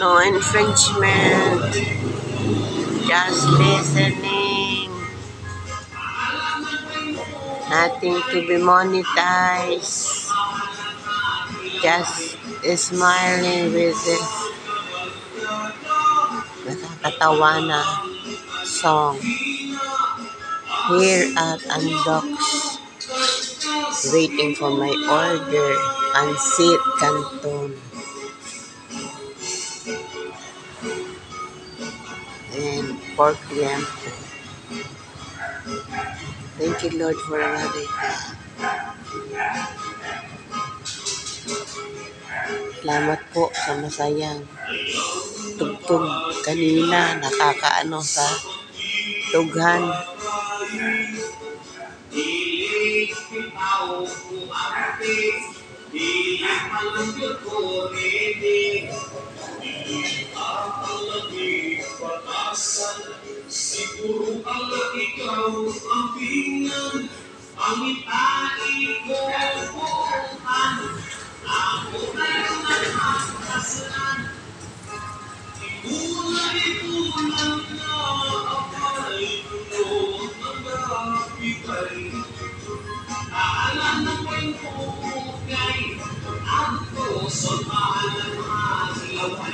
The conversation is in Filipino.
No infringement. Just listening. Nothing to be monetized. Just smiling with this nakakatawa na song. Here at Undocs, waiting for my order. Pancit Canton. And pork liempo. Thank you, Lord, for another day. Salamat po sa masayang tugtog kanina. Nakakaano sa tughan. Siguro pala ikaw ang pingan, ang itain ko buuhan. Ako ngayon ang makakasalan, itulang na aka'y tulog ng gabigay. Naalala ko'y bukay, ang puso't mahal ang mahalawan.